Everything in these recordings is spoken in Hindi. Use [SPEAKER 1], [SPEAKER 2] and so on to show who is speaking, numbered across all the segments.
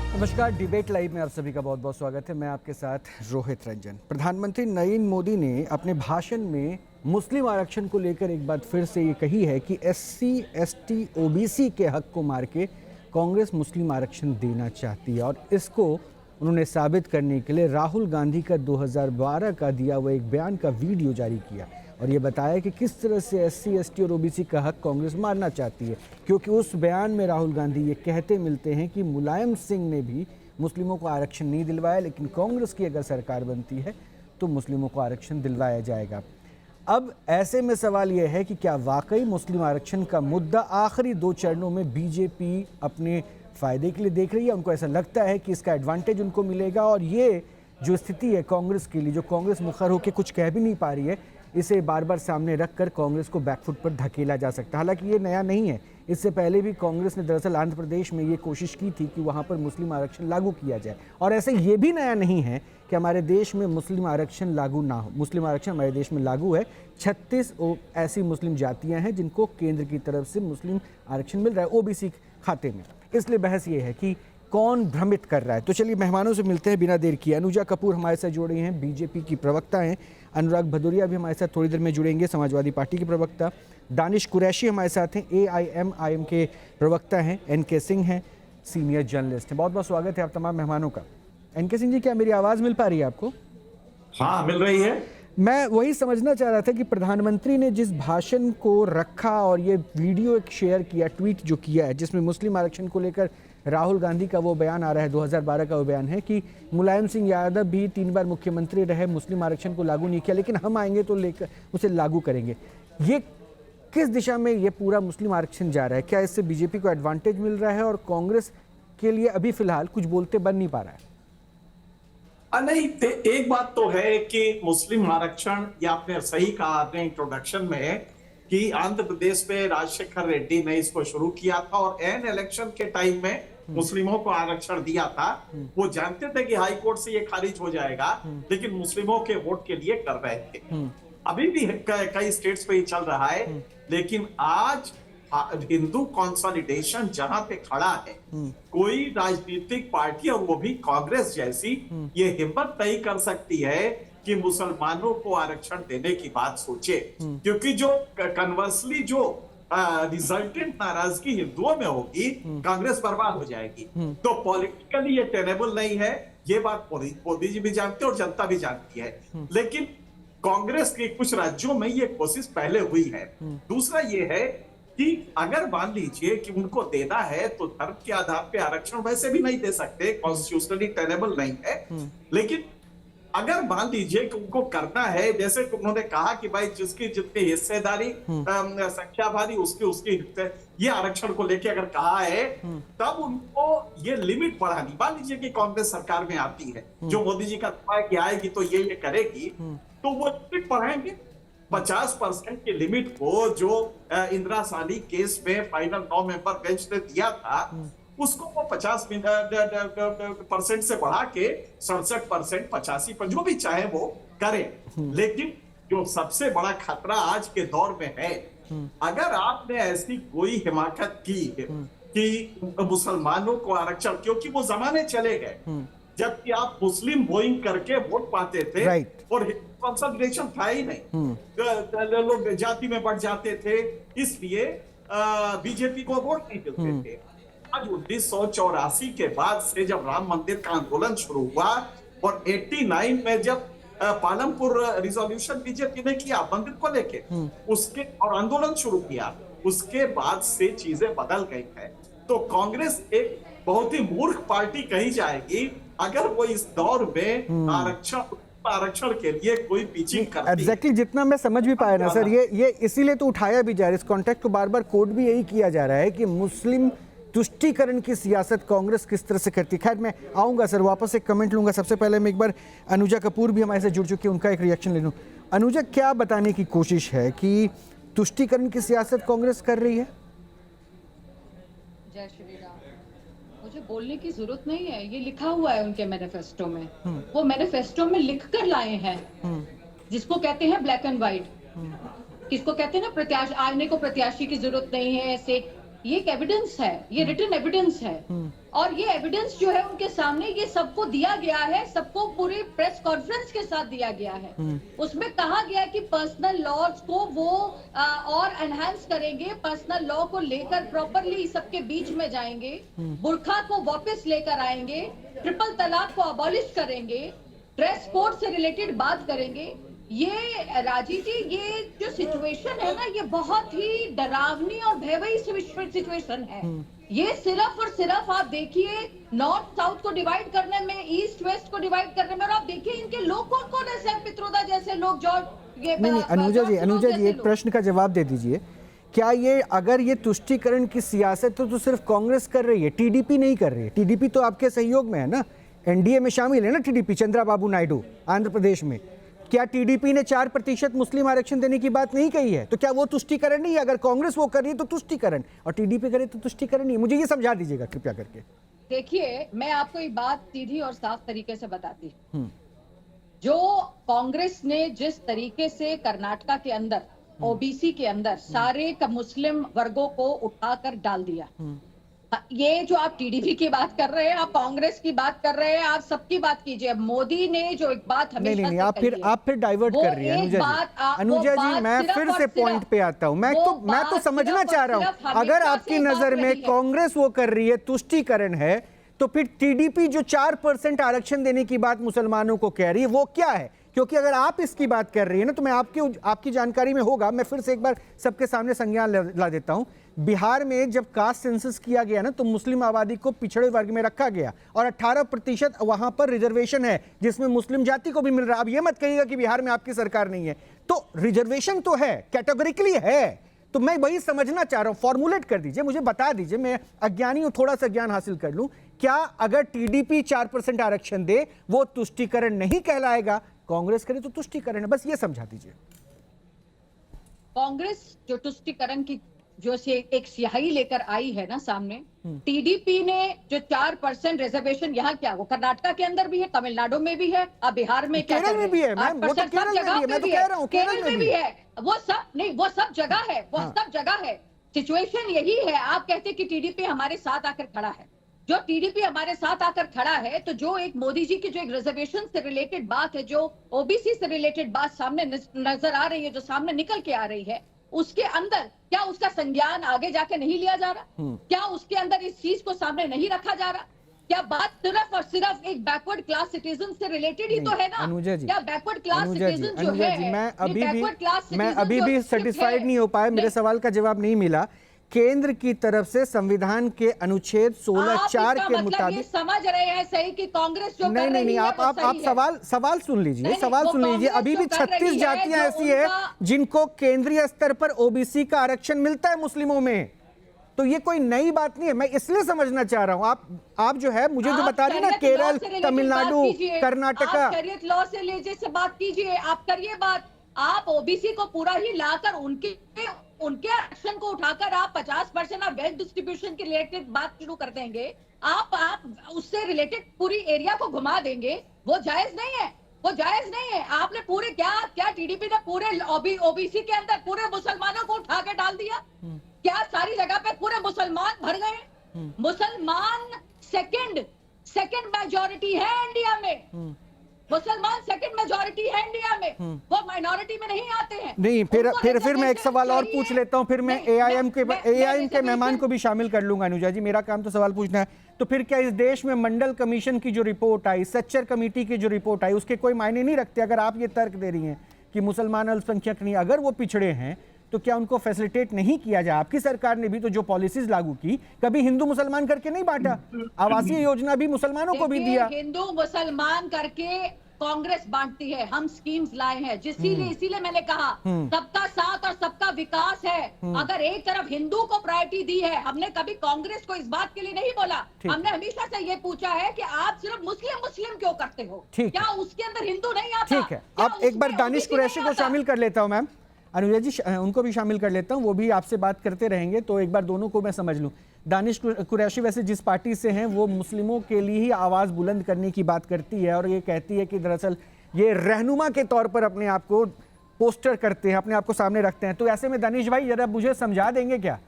[SPEAKER 1] नमस्कार, डिबेट लाइव में आप सभी का बहुत बहुत स्वागत है। मैं आपके साथ रोहित रंजन। प्रधानमंत्री नरेंद्र मोदी ने अपने भाषण में मुस्लिम आरक्षण को लेकर एक बार फिर से ये कही है कि एससी, एसटी, ओबीसी के हक को मार के कांग्रेस मुस्लिम आरक्षण देना चाहती है। और इसको उन्होंने साबित करने के लिए राहुल गांधी का 2012 का दिया हुआ एक बयान का वीडियो जारी किया और ये बताया कि किस तरह से एससी, एसटी और ओबीसी का हक कांग्रेस मारना चाहती है। क्योंकि उस बयान में राहुल गांधी ये कहते मिलते हैं कि मुलायम सिंह ने भी मुस्लिमों को आरक्षण नहीं दिलवाया, लेकिन कांग्रेस की अगर सरकार बनती है तो मुस्लिमों को आरक्षण दिलवाया जाएगा। अब ऐसे में सवाल यह है कि क्या वाकई मुस्लिम आरक्षण का मुद्दा आखिरी 2 चरणों में बीजेपी अपने फ़ायदे के लिए देख रही है? उनको ऐसा लगता है कि इसका एडवांटेज उनको मिलेगा और ये जो स्थिति है कांग्रेस के लिए, जो कांग्रेस मुखर होकर कुछ कह भी नहीं पा रही है, इसे बार बार सामने रखकर कांग्रेस को बैकफुट पर धकेला जा सकता है। हालांकि ये नया नहीं है, इससे पहले भी कांग्रेस ने दरअसल आंध्र प्रदेश में ये कोशिश की थी कि वहाँ पर मुस्लिम आरक्षण लागू किया जाए। और ऐसे ये भी नया नहीं है कि हमारे देश में मुस्लिम आरक्षण लागू ना हो। मुस्लिम आरक्षण हमारे देश में लागू है। 36 ऐसी मुस्लिम जातियाँ हैं जिनको केंद्र की तरफ से मुस्लिम आरक्षण मिल रहा है ओबीसी खाते में। इसलिए बहस ये है कि कौन भ्रमित कर रहा है। तो चलिए मेहमानों से मिलते हैं बिना देर किए। अनुजा कपूर हमारे साथ जुड़े हैं, बीजेपी की प्रवक्ता हैं। अनुराग भदौरिया भी हमारे साथ थोड़ी देर में जुड़ेंगे, समाजवादी पार्टी के प्रवक्ता। दानिश कुरैशी हमारे साथ हैं, AIM के प्रवक्ता हैं। NK सिंह हैं, सीनियर जर्नलिस्ट हैं। बहुत बहुत स्वागत है आप तमाम मेहमानों का। NK सिंह जी, क्या मेरी आवाज़ मिल पा रही है आपको?
[SPEAKER 2] हाँ, मिल रही है।
[SPEAKER 1] मैं वही समझना चाह रहा था कि प्रधानमंत्री ने जिस भाषण को रखा और ये वीडियो एक शेयर किया, ट्वीट जो किया है, जिसमें मुस्लिम आरक्षण को लेकर राहुल गांधी का वो बयान आ रहा है, 2012 का वो बयान है कि मुलायम सिंह यादव भी 3 बार मुख्यमंत्री रहे, मुस्लिम आरक्षण को लागू नहीं किया, लेकिन हम आएंगे तो लेकर उसे लागू करेंगे। ये किस दिशा में ये पूरा मुस्लिम आरक्षण जा रहा है? क्या इससे बीजेपी को एडवांटेज मिल रहा है और कांग्रेस के लिए अभी फिलहाल कुछ बोलते बन नहीं पा रहा है?
[SPEAKER 2] नहीं, एक बात तो है कि मुस्लिम आरक्षण, या आपने सही कहा आपने इंट्रोडक्शन में कि आंध्र प्रदेश में राजशेखर रेड्डी ने इसको शुरू किया था और एन इलेक्शन के टाइम में मुस्लिमों को आरक्षण दिया था। वो जानते थे कि हाई कोर्ट से ये खारिज हो जाएगा, लेकिन मुस्लिमों के वोट के लिए कर रहे थे। अभी भी कई स्टेट्स पे ये चल रहा है, लेकिन आज हिंदू कंसोलिडेशन जहां पे खड़ा है, कोई राजनीतिक पार्टी और वो भी कांग्रेस जैसी ये हिम्मत नहीं कर सकती है कि मुसलमानों को आरक्षण देने की बात सोचे, क्योंकि जो कन्वर्सली जो रिजल्टेंट नाराजगी हिंदुओं में होगी, कांग्रेस बर्बाद हो जाएगी। तो पॉलिटिकली ये टेनेबल नहीं है, ये बात मोदी जी भी जानते हैं और जनता भी जानती है। लेकिन कांग्रेस के कुछ राज्यों में ये कोशिश पहले हुई है। दूसरा ये है कि अगर मान लीजिए कि उनको देना है तो धर्म के आधार पे आरक्षण वैसे भी नहीं दे सकते, कॉन्स्टिट्यूशनली टेनेबल नहीं है। लेकिन अगर मान लीजिए कि उनको करना है, जैसे उन्होंने कहा कि भाई जिसकी जितनी हिस्सेदारी संख्या भारी उसकी ये आरक्षण को लेके अगर कहा है, तब उनको ये लिमिट बढ़ानी। मान लीजिए कि कांग्रेस सरकार में आती है, जो मोदी जी का दावा है कि आएगी तो ये करेगी, तो वो लिमिट बढ़ाएंगे 50% की लिमिट को, जो इंदिरा साहनी केस में फाइनल 9 मेंबर बेंच ने दिया था, उसको वो 50% से बढ़ा के 67%, 85%, जो भी चाहे वो करें। लेकिन जो सबसे बड़ा खतरा आज के दौर में है, अगर आपने ऐसी कोई हिमाकत की कि मुसलमानों को आरक्षण, क्योंकि वो जमाने चले गए जबकि आप मुस्लिम वोटिंग करके वोट पाते थे और कंसोलिडेशन था ही नहीं, लोग जाति में बढ़ जाते थे, इसलिए बीजेपी को वोट नहीं मिलते थे। आज 1984 के बाद से जब राम मंदिर का आंदोलन शुरू हुआ और 89 में जब पालमपुर रिजोल्यूशन बीजेपी ने किया मंदिर को लेके, उसके और आंदोलन शुरू किया, उसके बाद से चीजें बदल गई है। तो कांग्रेस एक बहुत ही मूर्ख पार्टी कही जाएगी अगर वो इस दौर में आरक्षण के लिए कोई पिचिंग करती है।
[SPEAKER 1] एग्जैक्टली, जितना मैं समझ भी पाया ना सर, ये इसीलिए तो उठाया भी जा रहा है, इस कॉन्टेक्स्ट को बार बार कोट भी यही किया जा रहा है कि मुस्लिम तुष्टीकरण की सियासत कांग्रेस किस तरह से करती है। खैर, मैं आऊँगा सर, वापस एक कमेंट लूँगा। सबसे पहले मैं एक बार अनुजा कपूर भी हमारे से जुड़ चुकी है, उनका एक रिएक्शन ले लूँ। अनुजा, क्या बताने की कोशिश है कि तुष्टीकरण की सियासत कांग्रेस कर रही है?
[SPEAKER 3] जय श्री राम। मुझे बोलने की जरूरत नहीं है, ये लिखा हुआ है उनके मैनिफेस्टो में। वो मैनिफेस्टो में लिख कर लाए हैं, जिसको कहते हैं ब्लैक एंड व्हाइट, किसको कहते हैं ना प्रत्याशी, आने को प्रत्याशी की जरूरत नहीं है, ऐसे ये एक एविडेंस है, ये रिटन एविडेंस है। और ये एविडेंस जो है उनके सामने ये सबको दिया गया है, सबको पूरी प्रेस कॉन्फ्रेंस के साथ दिया गया है। उसमें कहा गया है कि पर्सनल लॉज को वो और एनहांस करेंगे, पर्सनल लॉ को लेकर प्रॉपरली सबके बीच में जाएंगे, बुर्खा को वापस लेकर आएंगे, ट्रिपल तलाक को अबॉलिश करेंगे, ड्रेस कोड से रिलेटेड बात करेंगे। ये राजीव जी, ये जो सिचुएशन है ना, ये बहुत ही डरावनी और भयावही सिचुएशन है। ये सिर्फ और सिर्फ आप देखिए नॉर्थ साउथ को डिवाइड करने में, ईस्ट वेस्ट को डिवाइड करने में, और आप देखिए इनके लोग कौन कौन है, सैम पित्रोदा जैसे लोग, जॉर्ज ये
[SPEAKER 1] नहीं, अनुजा जी एक प्रश्न का जवाब दे दीजिए। क्या ये, अगर ये तुष्टीकरण की सियासत तो सिर्फ कांग्रेस कर रही है, टीडीपी नहीं कर रही है? टीडीपी तो आपके सहयोग में है ना, एनडीए में शामिल है ना टीडीपी, चंद्राबाबू नायडू आंध्र प्रदेश में। क्या टीडीपी ने 4% मुस्लिम आरक्षण देने की बात नहीं कही है? तो क्या वो तुष्टीकरण नहीं है? अगर कांग्रेस वो कर रही है तो तुष्टीकरण, और टीडीपी करे तो तुष्टीकरण नहीं है। मुझे ये समझा दीजिएगा कृपया करके।
[SPEAKER 3] देखिए, मैं आपको एक बात सीधी और साफ तरीके से बताती हूँ। जो कांग्रेस ने जिस तरीके से कर्नाटका के अंदर ओबीसी के अंदर सारे मुस्लिम वर्गों को उठाकर डाल दिया, ये जो आप टीडीपी की बात कर रहे हैं, आप कांग्रेस की बात कर रहे हैं, आप सबकी बात कीजिए। मोदी ने जो एक बात हमेशा
[SPEAKER 1] नहीं, आप फिर डाइवर्ट कर रही हैं अनुजा जी। मैं फिर से पॉइंट पे आता हूं। मैं तो समझना चाह रहा हूं, अगर आपकी नजर में कांग्रेस वो कर रही है तुष्टीकरण है, तो फिर टीडीपी जो 4% आरक्षण देने की बात मुसलमानों को कह रही है वो क्या है? क्योंकि अगर आप इसकी बात कर रही है ना, तो मैं आपकी जानकारी में होगा, मैं फिर से एक बार सबके सामने संज्ञान ला देता हूं। बिहार में जब कास्ट सेंसस किया गया ना, तो मुस्लिम आबादी को पिछड़े वर्ग में रखा गया और 18% वहां पर रिजर्वेशन है, जिसमें मुस्लिम जाति को भी मिल रहा है। अब ये मत कहिएगा कि बिहार में आपकी सरकार नहीं है, तो रिजर्वेशन तो है, कैटेगोरिकली है। तो मैं वही समझना चाह रहा हूं, फॉर्मुलेट कर दीजिए, मुझे बता दीजिए, मैं अज्ञानी हूं, थोड़ा सा ज्ञान हासिल कर लूं। क्या अगर टीडीपी 4% आरक्षण दे वो तुष्टीकरण नहीं कहलाएगा? कांग्रेस करे तो तुष्टीकरण है, बस ये समझा दीजिए।
[SPEAKER 3] कांग्रेस जो तुष्टीकरण की जो से एक स्याही लेकर आई है ना सामने, टीडीपी ने जो 4% रिजर्वेशन, यहाँ क्या वो कर्नाटका के अंदर भी है, तमिलनाडु में भी है, अब बिहार में क्या
[SPEAKER 1] केरल में भी है, मैम, वो तो केरल में भी है, मैं तो कह रहा हूँ
[SPEAKER 3] केरल में भी है, वो सब नहीं, वो सब जगह है, वो सब जगह है। सिचुएशन यही है। आप कहते कि टीडीपी हमारे साथ आकर खड़ा है, जो टीडीपी हमारे साथ आकर खड़ा है, तो जो एक मोदी जी की जो एक रिजर्वेशन से रिलेटेड बात है, जो ओबीसी से रिलेटेड बात सामने नजर आ रही है, जो सामने निकल के आ रही है, उसके अंदर क्या उसका संज्ञान आगे जाके नहीं लिया जा रहा? क्या उसके अंदर इस चीज को सामने नहीं रखा जा रहा? क्या बात सिर्फ और सिर्फ एक बैकवर्ड क्लास सिटीजन से रिलेटेड ही तो है ना?
[SPEAKER 1] अनुजा जी,
[SPEAKER 3] क्या बैकवर्ड क्लास सिटीजन जो है,
[SPEAKER 1] मैं अभी भी सेटिस्फाइड नहीं हो पाया, मेरे सवाल का जवाब नहीं मिला। केंद्र की तरफ से संविधान के अनुच्छेद 16(4) के मुताबिक
[SPEAKER 3] समझ रहे हैं सही कि कांग्रेस जो
[SPEAKER 1] नहीं, आप सवाल सुन लीजिए, सवाल सुन लीजिए। अभी भी 36 जातियां ऐसी है जिनको केंद्रीय स्तर पर ओबीसी का आरक्षण मिलता है मुस्लिमों में, तो ये कोई नई बात नहीं है। मैं इसलिए समझना चाह रहा हूं, आप जो है मुझे जो बता रही ना, केरल, तमिलनाडु, कर्नाटका,
[SPEAKER 3] शरीयत लॉ से लीजिए से बात कीजिए, आप करिए बात। आप ओबीसी को पूरा ही लाकर उनके आरक्षण को उठाकर आप 50% ऑफ वेल्थ डिस्ट्रीब्यूशन के रिलेटेड बात शुरू कर देंगे, आप उससे रिलेटेड पूरी एरिया को घुमा देंगे, वो जायज नहीं है, वो जायज नहीं है। आपने पूरे क्या टीडीपी ने पूरे ओबीसी के अंदर पूरे मुसलमानों को उठा के डाल दिया? क्या सारी जगह पे पूरे मुसलमान भर गए? मुसलमान सेकंड मेजॉरिटी है इंडिया में, मुसलमान सेकंड मेजॉरिटी है इंडिया में, वो माइनॉरिटी में नहीं आते हैं।
[SPEAKER 1] नहीं, फिर मैं एक सवाल और पूछ लेता हूं, फिर मैं एआईएम के मेहमान को भी शामिल कर लूंगा। अनुजा जी, मेरा काम तो सवाल पूछना है। तो फिर क्या इस देश में मंडल कमीशन की जो रिपोर्ट आई, सच्चर कमेटी की जो रिपोर्ट आई, उसके कोई मायने नहीं रखते? अगर आप ये तर्क दे रही हैं कि मुसलमान अल्पसंख्यक नहीं, अगर वो पिछड़े हैं तो क्या उनको फैसिलिटेट नहीं किया जाए? आपकी सरकार ने भी तो जो पॉलिसीज लागू की, कभी हिंदू मुसलमान करके नहीं बांटा, आवासीय योजना भी मुसलमानों को भी दिया।
[SPEAKER 3] हिंदू मुसलमान करके कांग्रेस बांटती है, हम स्कीम्स लाए हैं, इसीलिए मैंने कहा सबका साथ और सबका विकास है। अगर एक तरफ हिंदू को प्रायोरिटी दी है, हमने कभी कांग्रेस को इस बात के लिए नहीं बोला, हमने हमेशा से ये पूछा है कि आप सिर्फ मुस्लिम क्यों करते हो? क्या उसके अंदर हिंदू नहीं आता?
[SPEAKER 1] ठीक है, अब एक बार दानिश कुरैशी को शामिल कर लेता हूं। मैम अनुजा जी, उनको भी शामिल कर लेता हूं, वो भी आपसे बात करते रहेंगे, तो एक बार दोनों को मैं समझ लूं। दानिश कुरैशी वैसे जिस पार्टी से हैं, वो मुस्लिमों के लिए ही आवाज़ बुलंद करने की बात करती है, और ये कहती है कि दरअसल ये रहनुमा के तौर पर अपने आप को पोस्टर करते हैं, अपने आप को सामने रखते हैं। तो ऐसे में दानिश भाई जरा मुझे समझा देंगे क्या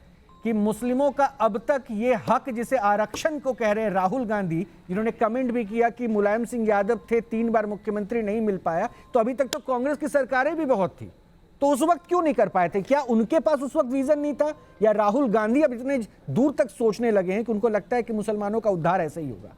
[SPEAKER 1] कि मुस्लिमों का अब तक ये हक जिसे आरक्षण को कह रहे हैं राहुल गांधी, जिन्होंने कमेंट भी किया कि मुलायम सिंह यादव थे 3 बार मुख्यमंत्री नहीं मिल पाया, तो अभी तक तो कांग्रेस की सरकारें भी बहुत थी, तो उस वक्त क्यों नहीं कर पाए थे? क्या उनके पास उस वक्त विजन नहीं था, या राहुल गांधी अब इतने दूर तक सोचने लगे हैं कि उनको लगता है कि मुसलमानों का उद्धार ऐसे ही होगा?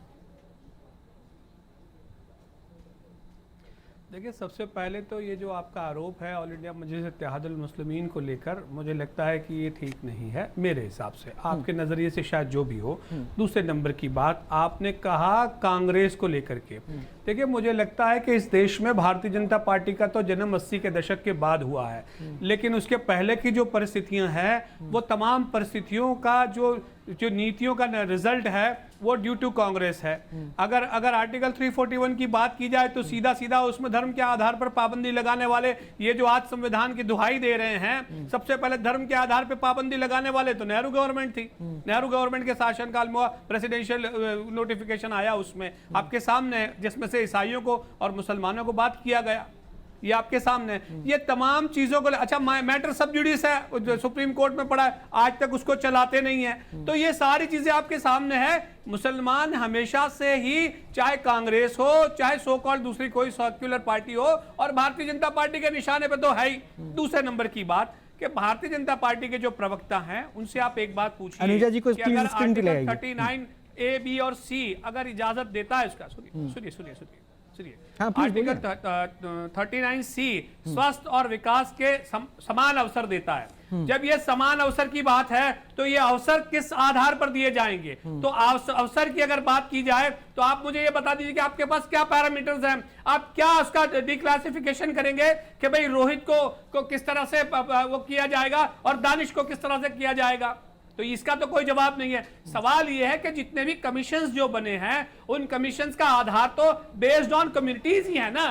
[SPEAKER 4] देखिए, सबसे पहले तो ये जो आपका आरोप है ऑल इंडिया मजलिस इत्तेहादुल मुस्लिमीन को लेकर, मुझे लगता है कि ये ठीक नहीं है मेरे हिसाब से, आपके नज़रिए से शायद जो भी हो। दूसरे नंबर की बात, आपने कहा कांग्रेस को लेकर के, देखिए मुझे लगता है कि इस देश में भारतीय जनता पार्टी का तो जन्म 80 के दशक के बाद हुआ है, लेकिन उसके पहले की जो परिस्थितियां हैं वो तमाम परिस्थितियों का जो नीतियों का रिजल्ट है वो ड्यू टू कांग्रेस है। अगर आर्टिकल 341 की बात की जाए तो सीधा सीधा उसमें धर्म के आधार पर पाबंदी लगाने वाले, ये जो आज संविधान की दुहाई दे रहे हैं, सबसे पहले धर्म के आधार पर पाबंदी लगाने वाले तो नेहरू गवर्नमेंट थी। नेहरू गवर्नमेंट के शासनकाल में प्रेसिडेंशियल नोटिफिकेशन आया, उसमें आपके सामने, जिसमें से ईसाइयों को और मुसलमानों को बात किया गया, ये आपके सामने। ये तमाम चीजों को, अच्छा मैटर सब जुडिस है, जो सुप्रीम कोर्ट में पड़ा है, आज तक उसको चलाते नहीं है। तो ये सारी चीजें आपके सामने है। मुसलमान हमेशा से ही, चाहे कांग्रेस हो, चाहे सो कॉल्ड दूसरी कोई सेक्युलर पार्टी हो, और भारतीय जनता पार्टी के निशाने पे तो है ही। दूसरे नंबर की बात कि भारतीय जनता पार्टी के जो प्रवक्ता हैं उनसे आप एक बात पूछिए,
[SPEAKER 1] अनुजा जी को
[SPEAKER 4] अगर आर्टिकल 39 A, B और C अगर इजाजत देता है उसका, सुनिए आर्टिकल 39C स्वास्थ्य और विकास के समान अवसर देता है। जब ये समान अवसर की बात है तो ये अवसर किस आधार पर दिए जाएंगे? तो अवसर की अगर बात की जाए तो आप मुझे ये बता दीजिए कि आपके पास क्या पैरामीटर्स हैं, आप क्या उसका डिक्लासिफिकेशन करेंगे कि भाई रोहित को किस तरह से वो किया जाएगा और दानिश को किस तरह से किया जाएगा? तो इसका तो कोई जवाब नहीं है। सवाल यह है कि जितने भी कमीशंस जो बने हैं उन कमीशंस का आधार तो बेस्ड ऑन कम्युनिटीज ही है ना,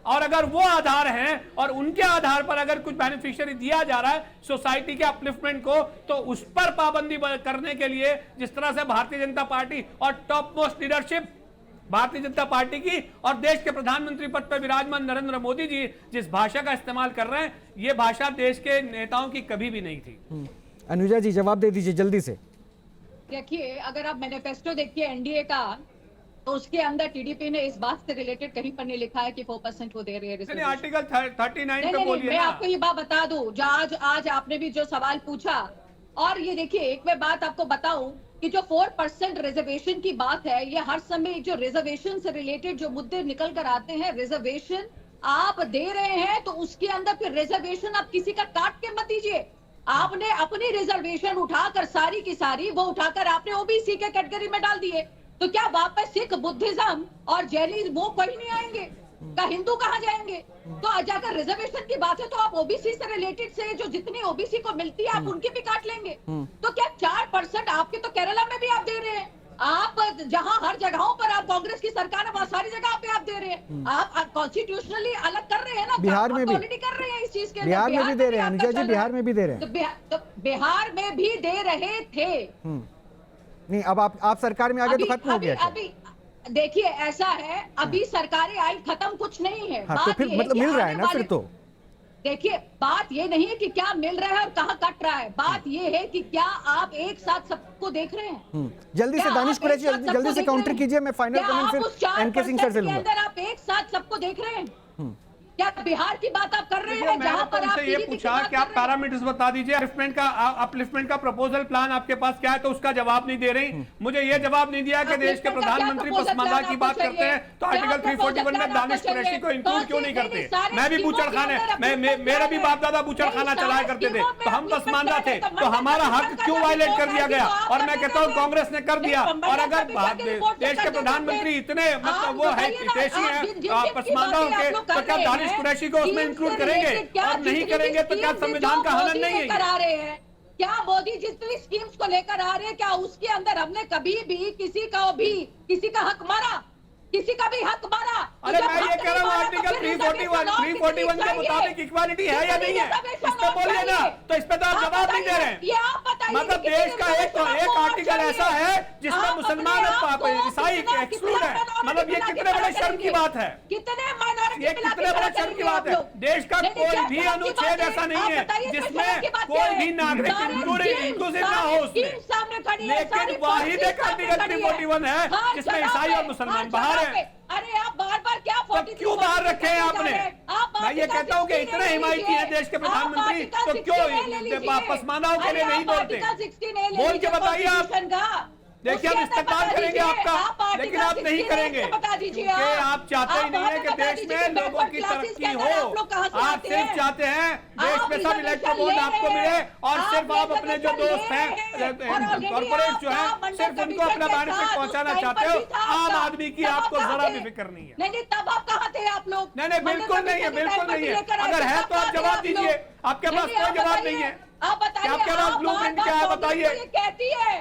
[SPEAKER 4] और अगर वो आधार हैं और उनके आधार पर अगर कुछ बेनिफिशियरी दिया जा रहा है सोसाइटी के अपलिफ्टमेंट को, तो उस पर पाबंदी करने के लिए जिस तरह से भारतीय जनता पार्टी और top most leadership Bharatiya Janata party की और देश के प्रधानमंत्री पद पर विराजमान नरेंद्र मोदी जी जिस भाषा का इस्तेमाल कर रहे हैं, ये भाषा देश के नेताओं की कभी भी नहीं थी।
[SPEAKER 1] अनुजा जी जवाब दे दीजिए जल्दी से।
[SPEAKER 3] देखिए, अगर आप मैनिफेस्टो देखिए एनडीए का, तो उसके अंदर टीडीपी ने इस बात से रिलेटेड कहीं पर नहीं लिखा है कि 4% वो दे रहे हैं।
[SPEAKER 4] आर्टिकल 39 पे बोलिए।
[SPEAKER 3] मैं आपको ये बात बता दूं, आज आपने भी जो सवाल पूछा, और ये देखिए एक मैं बात आपको बताऊं कि जो 4% रिजर्वेशन की बात है, ये हर समय जो रिजर्वेशन से रिलेटेड जो मुद्दे निकल कर आते हैं, रिजर्वेशन आप दे रहे हैं तो उसके अंदर फिर रिजर्वेशन आप किसी का काट के मत दीजिए। आपने अपनी रिजर्वेशन उठाकर सारी की सारी वो उठाकर आपने ओबीसी के कैटेगरी में डाल दिए, तो क्या वापस सिख, बुद्धिज्म और जैनिज्म वो कहीं नहीं आएंगे? का हिंदू कहाँ जाएंगे? तो अगर रिजर्वेशन की बात है तो आप ओबीसी से रिलेटेड से जो जितनी ओबीसी को मिलती है आप उनकी भी काट लेंगे। तो क्या 4% आपके तो केरला में भी आप दे रहे हैं, आप जहां हर जगहों पर आप कांग्रेस की सरकार है वहां सारी जगह पे आप दे रहे हैं। आप कॉन्स्टिट्यूशनली अलग कर रहे हैं ना,
[SPEAKER 1] बिहार में भी
[SPEAKER 3] ऑलरेडी कर रहे हैं इस चीज के,
[SPEAKER 1] बिहार में भी दे रहे हैं अनुजा जी, बिहार में भी दे रहे हैं।
[SPEAKER 3] तो बिहार में भी दे रहे थे।
[SPEAKER 1] नहीं, अब आप सरकार में आ गए तो खत्म हो गया।
[SPEAKER 3] अभी देखिए ऐसा है, अभी सरकारी आइन खत्म कुछ नहीं है।
[SPEAKER 1] हाँ, तो फिर मतलब मिल रहा है ना फिर तो।
[SPEAKER 3] देखिए बात ये नहीं है कि क्या मिल रहा है और कहाँ कट रहा है, बात ये है कि क्या आप एक साथ सबको देख रहे हैं?
[SPEAKER 1] जल्दी से दानिश कुरैशी जल्दी से काउंटर कीजिए, मैं फाइनल कमेंट फिर एनके सिंह सर से लूंगा।
[SPEAKER 3] अंदर आप एक साथ सबको देख रहे हैं? क्या बिहार की बात आप कर रहे हैं जहां पर आप
[SPEAKER 4] ये पूछा कि आप पैरामीटर्स बता दीजिए, अपलिफ्टमेंट का प्रपोजल प्लान आपके पास क्या है, तो उसका जवाब नहीं दे रही। मुझे ये जवाब नहीं दिया कि देश के प्रधानमंत्री पसमानदा की बात करते हैं तो आर्टिकल 341 में दानिश कुरैशी को इंक्लूड क्यों नहीं करते? मैं भी बूचड़खाने, मेरा भी बाप दादा बूचड़खाना चलाया करते थे, तो हम पसमानदा थे, तो हमारा हक क्यों वायलेट कर दिया गया? और मैं कहता हूँ कांग्रेस ने कर दिया। और अगर देश के प्रधानमंत्री इतने मतलब वो है हितैषी हैं पसमानदाओं के, तो क्या दानिश कुरैशी को उसमें इंक्लूड करेंगे? और नहीं करेंगे तो क्या संविधान का हनन नहीं है?
[SPEAKER 3] क्या मोदी जितनी स्कीम्स को लेकर आ रहे हैं, क्या उसके अंदर हमने कभी भी किसी का हक मारा? किसी का भी हक मारा?
[SPEAKER 4] अरे मैं ये कह रहा हूँ आर्टिकल 341 के मुताबिक इक्वालिटी है या नहीं है, इस पे बोलिए ना। तो इस पे तो आप जवाब नहीं दे रहे हैं। मतलब देश का एक आर्टिकल ऐसा है जिसमें मुसलमान ईसाई एक्सक्लूड है। मतलब ये कितने बड़े शर्म की बात है।
[SPEAKER 3] कितने माइनॉरिटी
[SPEAKER 4] ये कितने बड़े शर्म की बात है। देश का कोई भी अनुच्छेद ऐसा नहीं है जिसमें कोई भी नागरिक इंक्लूसिव ना हो उसमें, लेकिन वाहिद एक आर्टिकल 341 है जिसमें ईसाई और मुसलमान बाहर है।
[SPEAKER 3] अरे आप बार-बार क्या
[SPEAKER 4] तो क्यों बाहर रखे हैं आपने? मैं ये कहता हूँ कि इतने हिमायती हैं देश के प्रधानमंत्री, तो क्यों पसमानदाओं के लिए नहीं बोलते? बोल के बताइए आप। देखिए हम इस्तेमाल करेंगे आपका, लेकिन आप नहीं करेंगे क्योंकि आप चाहते ही नहीं है कि देश में लोगों की तरक्की हो। आप सिर्फ चाहते हैं देश में सब इलेक्ट्रो वोट आपको मिले और सिर्फ आप अपने जो दोस्त हैं कॉर्पोरेट जो है सिर्फ उनको अपना बेनिफिट पहुंचाना चाहते हो। आम आदमी की आपको जरा भी फिक्र नहीं है।
[SPEAKER 3] नहीं, तब आप कहाँ थे आप लोग?
[SPEAKER 4] नहीं, बिल्कुल नहीं है, बिल्कुल नहीं है। अगर है तो आप जवाब दीजिए। आपके पास कोई जवाब नहीं है।
[SPEAKER 3] आप बताइए,
[SPEAKER 4] आपके पास ब्लूप्रिंट क्या है बताइए।
[SPEAKER 3] कहती है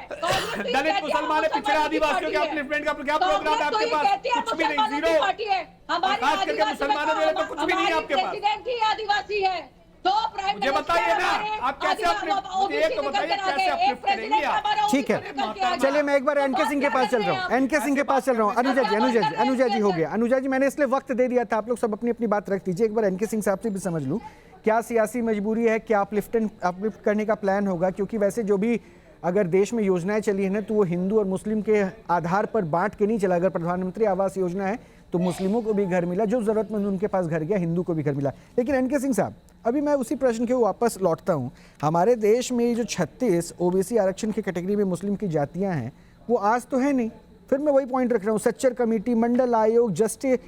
[SPEAKER 4] दलित मुसलमान पिछड़े आदिवासियों के अपलिफ्टमेंट का क्या प्रोग्राम है आपके पास? कुछ भी नहीं, जीरो। खास करके मुसलमानों के लिए तो कुछ भी नहीं है आपके पास।
[SPEAKER 3] प्रेसिडेंट ही आदिवासी है तो
[SPEAKER 4] मुझे बताइए ना, आप कैसे मुझे ये तो बताइए कैसे अपलिफ्ट करेंगे आप?
[SPEAKER 1] ठीक है, चलिए मैं एक बार एनके सिंह के पास चल रहा हूँ। एनके सिंह के पास चल रहा हूँ। अनुजा जी हो गया। अनुजा जी, मैंने इसलिए वक्त दे दिया था, आप लोग सब अपनी अपनी बात रख दीजिए। एक बार एनके सिंह साहब से भी समझ लूँ क्या सियासी मजबूरी है, क्या अपलिफ्ट करने का प्लान होगा? क्योंकि वैसे जो भी अगर देश में योजनाएं चली है ना, तो वो हिंदू और मुस्लिम के आधार पर बांट के नहीं चला। अगर प्रधानमंत्री आवास योजना है तो मुस्लिमों को भी घर मिला, जो जरूरतमंद उनके पास घर गया, हिंदू को भी घर मिला। लेकिन एनके सिंह साहब, अभी मैं उसी प्रश्न के वापस लौटता हूँ। हमारे देश में जो 36 ओबीसी आरक्षण की कैटेगरी में मुस्लिम की जातियाँ हैं, वो आज तो है नहीं। फिर मैं वही पॉइंट रख रहा हूँ, सच्चर कमेटी, मंडल आयोग, जस्टिस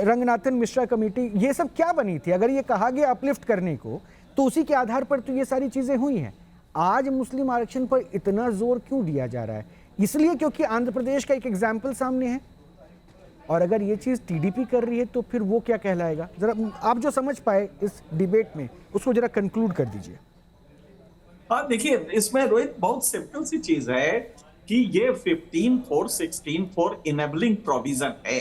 [SPEAKER 1] रंगनाथन मिश्रा कमेटी, ये सब क्या बनी थी? अगर ये कहा गया अपलिफ्ट करने को, तो उसी के आधार पर तो ये सारी चीजें हुई हैं। आज मुस्लिम आरक्षण पर इतना जोर क्यों दिया जा रहा है? इसलिए क्योंकि आंध्र प्रदेश का एक एग्जाम्पल सामने है, और अगर ये चीज टीडीपी कर रही है तो फिर वो क्या कहलाएगा? जरा आप जो समझ पाए इस डिबेट में उसको जरा कंक्लूड कर दीजिए।
[SPEAKER 2] हाँ, देखिए इसमें रोहित बहुत सिंपल सी चीज है कि ये 15(4)(16)(4) इनेबलिंग प्रोविजन है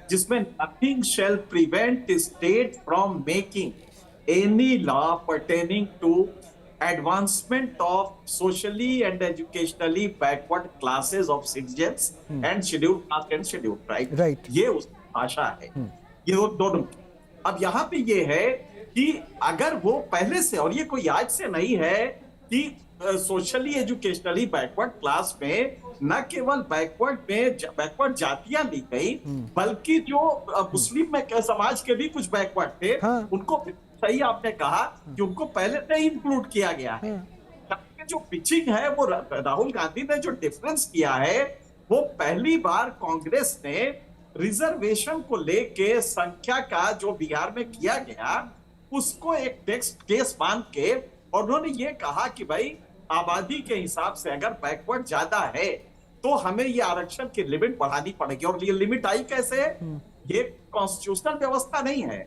[SPEAKER 2] जिसमें nothing shall prevent state from making any law pertaining to advancement of socially and educationally backward classes of citizens and scheduled caste and scheduled tribe.
[SPEAKER 1] Right.
[SPEAKER 2] ये उस भाषा है। ये दोनों। अब यहाँ पे ये है कि अगर वो पहले से, और ये कोई आज से नहीं है कि सोशली एजुकेशनली बैकवर्ड क्लास में न केवल बैकवर्ड जातियां ली गई, बल्कि जो मुस्लिम में समाज के भी कुछ बैकवर्ड थे, उनको सही आपने कहा कि उनको पहले से इंक्लूड किया गया है। जो पिचिंग है वो राहुल गांधी ने जो डिफरेंस किया है, वो पहली बार कांग्रेस ने रिजर्वेशन को लेके संख्या का जो बिहार में किया गया उसको एक टेक्स्ट केस मान के, और उन्होंने ये कहा कि भाई आबादी के हिसाब से अगर बैकवर्ड ज्यादा है तो हमें ये आरक्षण की लिमिट बढ़ानी पड़ेगी। और ये लिमिट आई कैसे? ये कॉन्स्टिट्यूशनल व्यवस्था नहीं है,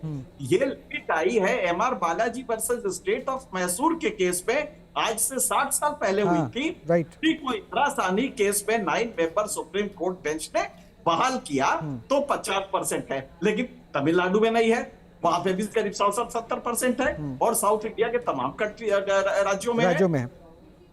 [SPEAKER 2] ये लिमिट आई है MR Balaji versus state of Mysore के केस में आज से 60 साल पहले हुई थी। ठीक वो इंदिरासानी केस में 9 मेंबर सुप्रीम कोर्ट बेंच ने बहाल किया तो 50% है, लेकिन तमिलनाडु में नहीं है, वहां पे भी करीब 67% है, और साउथ इंडिया के तमाम राज्यों में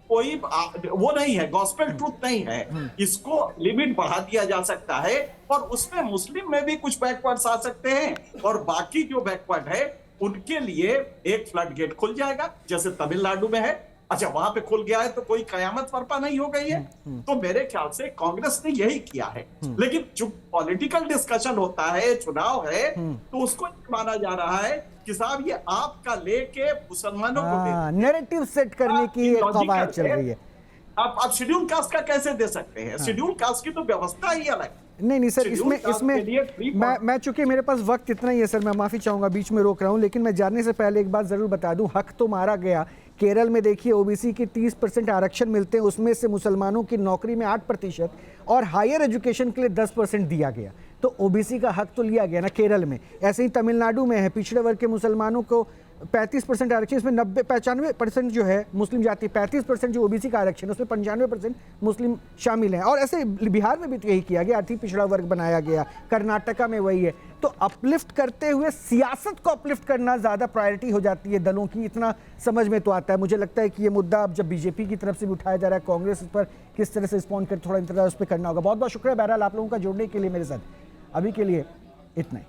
[SPEAKER 2] कोई वो नहीं है, गॉस्पेल ट्रूथ नहीं है। इसको लिमिट बढ़ा दिया जा सकता है और उसमें मुस्लिम में भी कुछ बैकवर्ड्स आ सकते हैं, और बाकी जो बैकवर्ड है उनके लिए एक फ्लड गेट खुल जाएगा जैसे तमिलनाडु में है। अच्छा, वहां पे खुल गया है तो कोई कयामत बर्पा नहीं हो गई है। तो मेरे ख्याल से कांग्रेस ने यही किया है। लेकिन जो पॉलिटिकल डिस्कशन होता है, चुनाव है, तो उसको माना जा रहा है कि साहब ये आपका लेके मुसलमानों को
[SPEAKER 1] नैरेटिव सेट करने की कवायद चल रही है।
[SPEAKER 2] आप शेड्यूल कास्ट का कैसे दे सकते हैं? शेड्यूल कास्ट की तो व्यवस्था ही अलग।
[SPEAKER 1] नहीं सर, इसमें मैं चूंकि मेरे पास वक्त इतना ही है सर, मैं माफी चाहूंगा, बीच में रोक रहा हूं, लेकिन मैं जानने से पहले एक बात जरूर बता दूं, हक तो मारा गया। केरल में देखिए ओबीसी की 30% आरक्षण मिलते हैं, उसमें से मुसलमानों की नौकरी में 8% और हायर एजुकेशन के लिए 10% दिया गया। तो ओबीसी का हक तो लिया गया ना केरल में। ऐसे ही तमिलनाडु में है, पिछड़े वर्ग के मुसलमानों को 35% आरक्षण, इसमें 95% जो है मुस्लिम जाति, 35% जो ओबीसी का आरक्षण है उसमें 95% मुस्लिम शामिल हैं। और ऐसे बिहार में भी तो यही किया गया, अति पिछड़ा वर्ग बनाया गया, कर्नाटका में वही है। तो अपलिफ्ट करते हुए सियासत को अपलिफ्ट करना ज़्यादा प्रायोरिटी हो जाती है दलों की, इतना समझ में तो आता है। मुझे लगता है कि ये मुद्दा अब जब बीजेपी की तरफ से भी उठाया जा रहा है, कांग्रेस उस पर किस तरह से रिस्पॉन्ड कर, थोड़ा इंतजार उस पर करना होगा। बहुत बहुत शुक्रिया बहरहाल आप लोगों का जुड़ने के लिए मेरे साथ। अभी के लिए इतना ही।